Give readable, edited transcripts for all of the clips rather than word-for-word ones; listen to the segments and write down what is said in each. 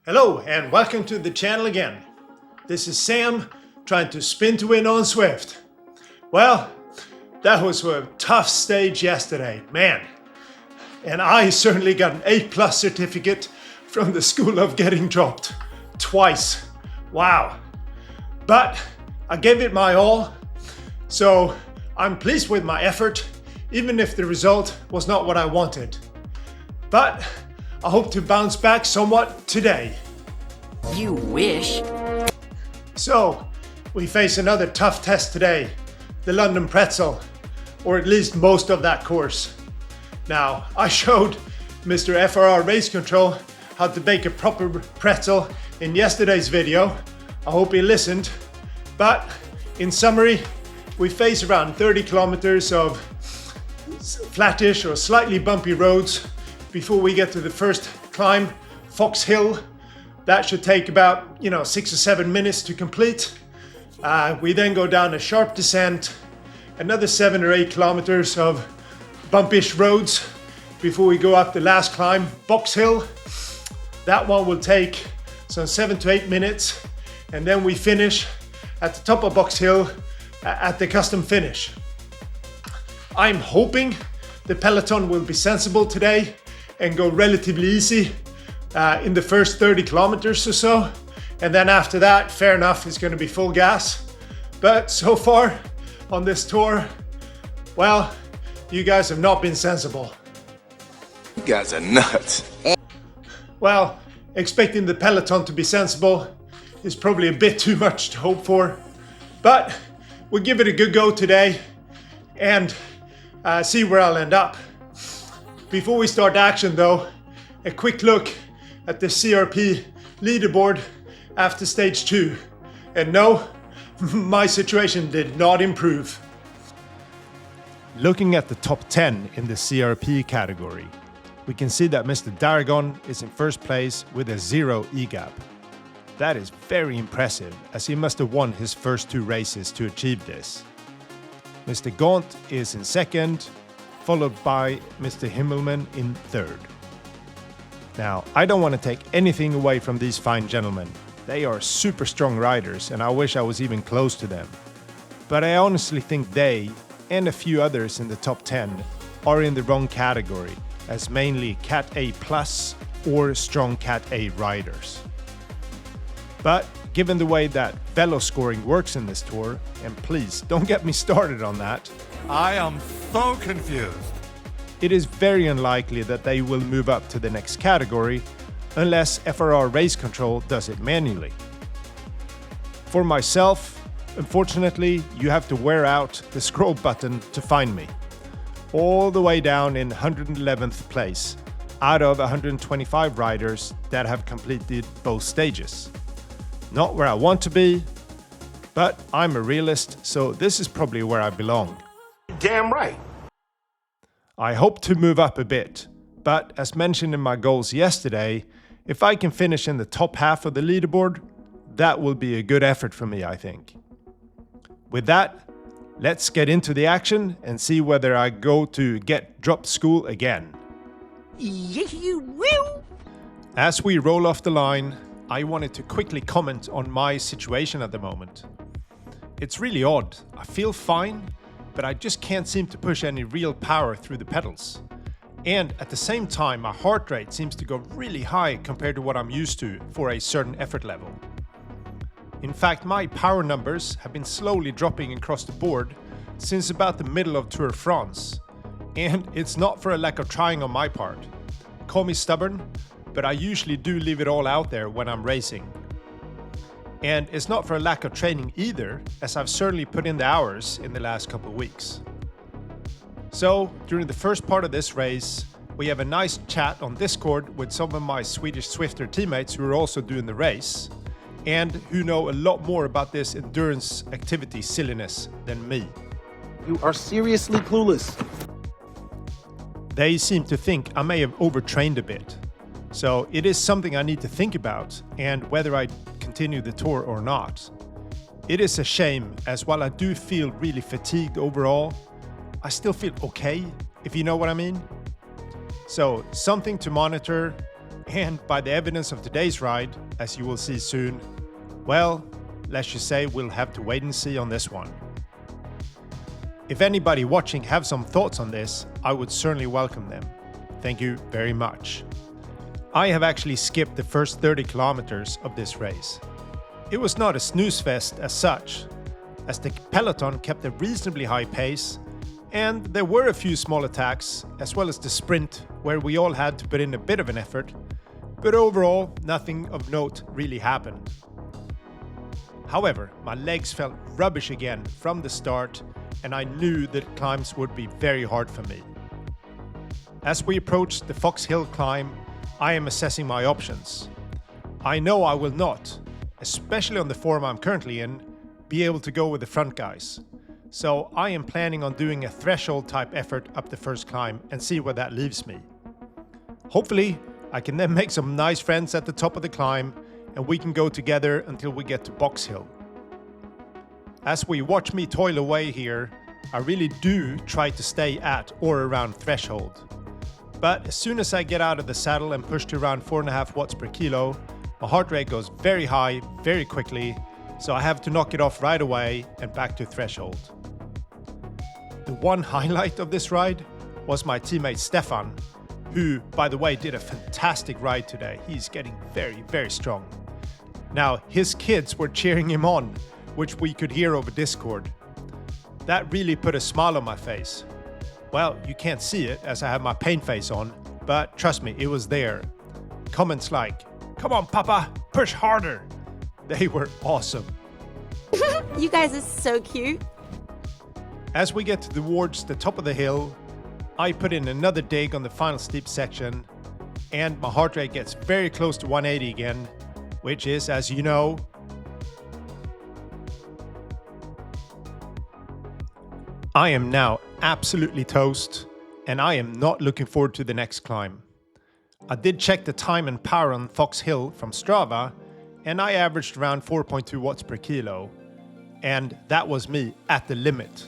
Hello and welcome to the channel again. This is Sam trying to spin to win on Zwift. Well, that was a tough stage yesterday, man. And I certainly got an A+ certificate from the school of getting dropped twice. Wow. But I gave it my all, so I'm pleased with my effort, even if the result was not what I wanted. But I hope to bounce back somewhat today. You wish. So, we face another tough test today, the London Pretzel, or at least most of that course. Now, I showed Mr. FRR Race Control how to bake a proper pretzel in yesterday's video. I hope he listened. But in summary, we face around 30 kilometers of flattish or slightly bumpy roads before we get to the first climb, Fox Hill. That should take about 6 or 7 minutes to complete. We then go down a sharp descent, another 7 or 8 kilometers of bumpish roads before we go up the last climb, Box Hill. That one will take some 7 to 8 minutes, and then we finish at the top of Box Hill at the custom finish. I'm hoping the peloton will be sensible today and go relatively easy in the first 30 kilometers or so. And then after that, fair enough, it's going to be full gas. But so far on this tour, well, you guys have not been sensible. You guys are nuts. Well, expecting the peloton to be sensible is probably a bit too much to hope for. But we'll give it a good go today and see where I'll end up. Before we start action though, a quick look at the CRP Leaderboard after stage 2. And no, my situation did not improve. Looking at the top 10 in the CRP category, we can see that Mr. Darragon is in first place with a 0 E-gap. That is very impressive, as he must have won his first 2 races to achieve this. Mr. Gaunt is in second, followed by Mr. Himmelman in third. Now, I don't want to take anything away from these fine gentlemen. They are super strong riders, and I wish I was even close to them. But I honestly think they, and a few others in the top 10, are in the wrong category, as mainly Cat A+ or strong Cat A riders. But given the way that velo scoring works in this tour, and please don't get me started on that, I am so confused. it is very unlikely that they will move up to the next category unless FRR Race Control does it manually. For myself, unfortunately, you have to wear out the scroll button to find me. All the way down in 111th place, out of 125 riders that have completed both stages. Not where I want to be, but I'm a realist, so this is probably where I belong. Damn right. I hope to move up a bit, but as mentioned in my goals yesterday, if I can finish in the top half of the leaderboard, that will be a good effort for me, I think. With that, let's get into the action and see whether I go to get dropped school again. Yes, you will. As we roll off the line, I wanted to quickly comment on my situation at the moment. It's really odd. I feel fine, but I just can't seem to push any real power through the pedals. And at the same time, my heart rate seems to go really high compared to what I'm used to for a certain effort level. In fact, my power numbers have been slowly dropping across the board since about the middle of Tour de France. And it's not for a lack of trying on my part. Call me stubborn, but I usually do leave it all out there when I'm racing. And it's not for a lack of training either, as I've certainly put in the hours in the last couple of weeks. So, during the first part of this race, we have a nice chat on Discord with some of my Swedish Zwifter teammates who are also doing the race, and who know a lot more about this endurance activity silliness than me. You are seriously clueless. They seem to think I may have overtrained a bit. So it is something I need to think about, and whether I continue the tour or not. It is a shame, as while I do feel really fatigued overall, I still feel okay, if you know what I mean. So something to monitor, And by the evidence of today's ride, as you will see soon, well, let's just say we'll have to wait and see on this one. If anybody watching have some thoughts on this, I would certainly welcome them. Thank you very much. I have actually skipped the first 30 kilometers of this race. It was not a snooze fest as such, as the peloton kept a reasonably high pace, and there were a few small attacks, as well as the sprint, where we all had to put in a bit of an effort, but overall, nothing of note really happened. However, my legs felt rubbish again from the start, and I knew that climbs would be very hard for me. As we approached the Fox Hill climb, I am assessing my options. I know I will not, especially on the form I'm currently in, be able to go with the front guys. So I am planning on doing a threshold type effort up the first climb and see where that leaves me. Hopefully, I can then make some nice friends at the top of the climb and we can go together until we get to Box Hill. As we watch me toil away here, I really do try to stay at or around threshold. But as soon as I get out of the saddle and push to around 4.5 watts per kilo, my heart rate goes very high very quickly, so I have to knock it off right away and back to threshold. The one highlight of this ride was my teammate Stefan, who, by the way, did a fantastic ride today. He's getting very, very strong. Now, his kids were cheering him on, which we could hear over Discord. That really put a smile on my face. Well, you can't see it as I have my paint face on, but trust me, it was there. Comments like, "Come on, Papa, push harder." They were awesome. You guys are so cute. As we get towards the top of the hill, I put in another dig on the final steep section, and my heart rate gets very close to 180 again, which is, as you know, I am now absolutely toast, and I am not looking forward to the next climb. I did check the time and power on Fox Hill from Strava, and I averaged around 4.2 watts per kilo, and that was me at the limit.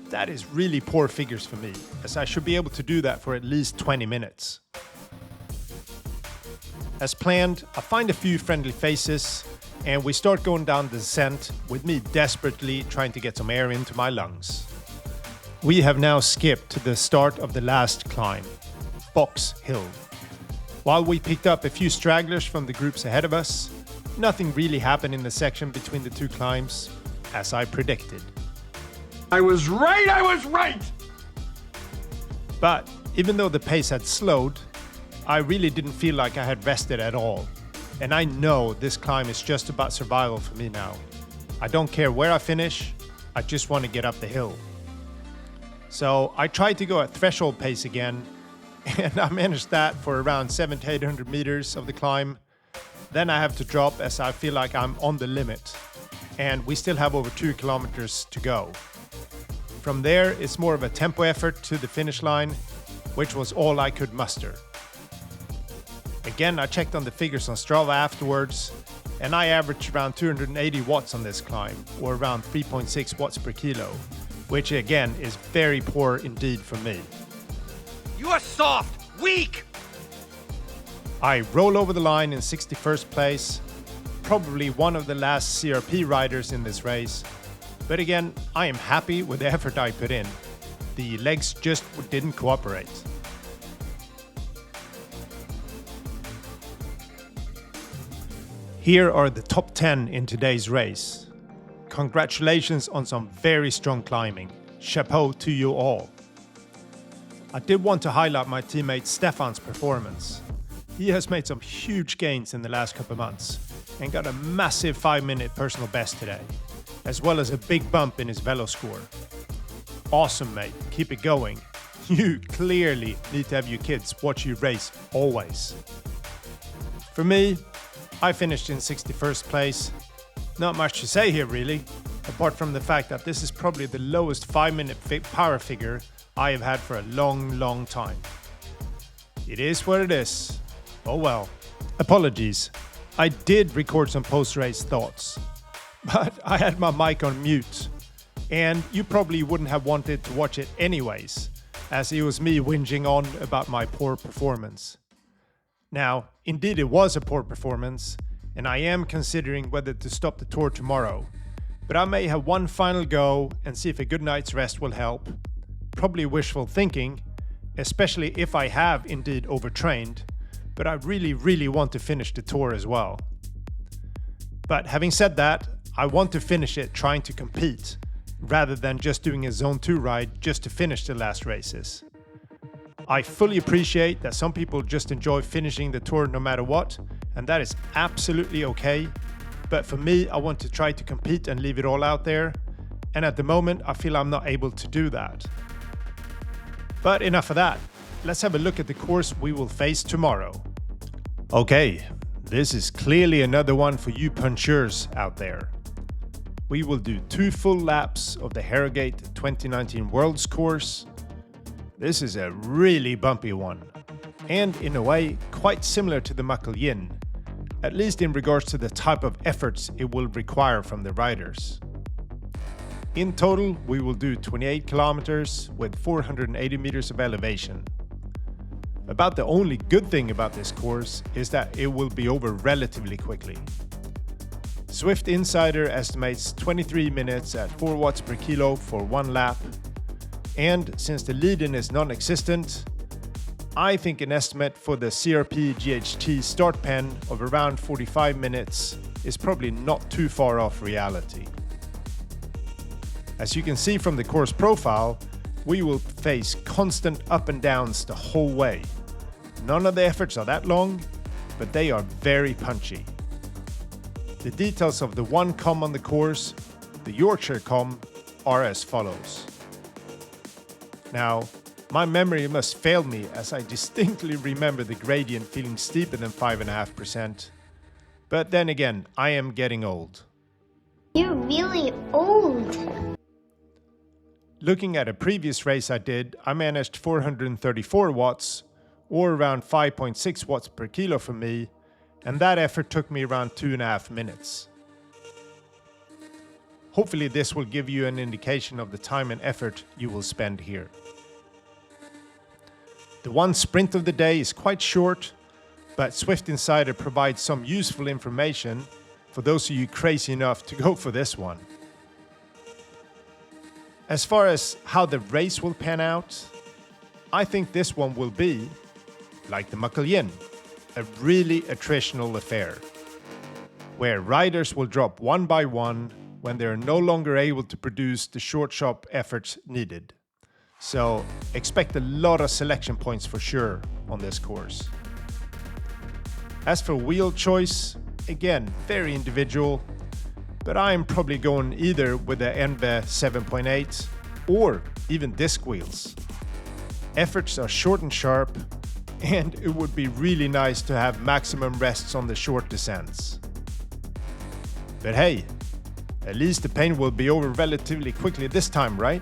That is really poor figures for me, as I should be able to do that for at least 20 minutes. As planned, I find a few friendly faces, and we start going down the descent, with me desperately trying to get some air into my lungs. We have now skipped to the start of the last climb, Fox Hill. While we picked up a few stragglers from the groups ahead of us, nothing really happened in the section between the two climbs, as I predicted. I was right! But even though the pace had slowed, I really didn't feel like I had rested at all. And I know this climb is just about survival for me now. I don't care where I finish, I just want to get up the hill. So I tried to go at threshold pace again, and I managed that for around 700 to 800 meters of the climb. Then I have to drop as I feel like I'm on the limit, and we still have over 2 kilometers to go. From there, it's more of a tempo effort to the finish line, which was all I could muster. Again, I checked on the figures on Strava afterwards, and I averaged around 280 watts on this climb, or around 3.6 watts per kilo, which again is very poor indeed for me. You are soft, weak! I roll over the line in 61st place, probably one of the last CRP riders in this race. But again, I am happy with the effort I put in. The legs just didn't cooperate. Here are the top 10 in today's race. Congratulations on some very strong climbing. Chapeau to you all. I did want to highlight my teammate Stefan's performance. He has made some huge gains in the last couple of months and got a massive 5-minute personal best today, as well as a big bump in his velo score. Awesome, mate. Keep it going. You clearly need to have your kids watch you race always. For me, I finished in 61st place. Not much to say here really, apart from the fact that this is probably the lowest 5-minute power figure I have had for a long time. It is what it is. Oh well. Apologies. I did record some post-race thoughts, but I had my mic on mute, and you probably wouldn't have wanted to watch it anyways, as it was me whinging on about my poor performance. Now, indeed it was a poor performance, and I am considering whether to stop the tour tomorrow. But I may have one final go and see if a good night's rest will help. Probably wishful thinking, especially if I have indeed overtrained, but I really want to finish the tour as well. But having said that, I want to finish it trying to compete, rather than just doing a Zone 2 ride just to finish the last races. I fully appreciate that some people just enjoy finishing the tour no matter what, and that is absolutely okay. But for me, I want to try to compete and leave it all out there, and at the moment I feel I'm not able to do that. But enough of that. Let's have a look at the course we will face tomorrow. Okay, this is clearly another one for you punchers out there. We will do 2 full laps of the Harrowgate 2019 Worlds course. This is a really bumpy one, and in a way quite similar to the Yin, at least in regards to the type of efforts it will require from the riders. In total, we will do 28 kilometers with 480 meters of elevation. About the only good thing about this course is that it will be over relatively quickly. Zwift Insider estimates 23 minutes at 4 watts per kilo for 1 lap. And since the lead-in is non-existent, I think an estimate for the CRP GHT start pen of around 45 minutes is probably not too far off reality. As you can see from the course profile, we will face constant up and downs the whole way. None of the efforts are that long, but they are very punchy. The details of the one com on the course, the Yorkshire com, are as follows. Now, my memory must fail me as I distinctly remember the gradient feeling steeper than 5.5%. But then again, I am getting old. You're really old. Looking at a previous race I did, I managed 434 watts, or around 5.6 watts per kilo for me, and that effort took me around 2.5 minutes. Hopefully this will give you an indication of the time and effort you will spend here. The one sprint of the day is quite short, but Zwift Insider provides some useful information for those of you crazy enough to go for this one. As far as how the race will pan out, I think this one will be, like the Yin, a really attritional affair, where riders will drop one by one when they are no longer able to produce the short sharp efforts needed. So expect a lot of selection points for sure on this course. As for wheel choice, again, very individual, but I'm probably going either with the Enve 7.8 or even disc wheels. Efforts are short and sharp, and it would be really nice to have maximum rests on the short descents. But hey, at least the pain will be over relatively quickly this time, right?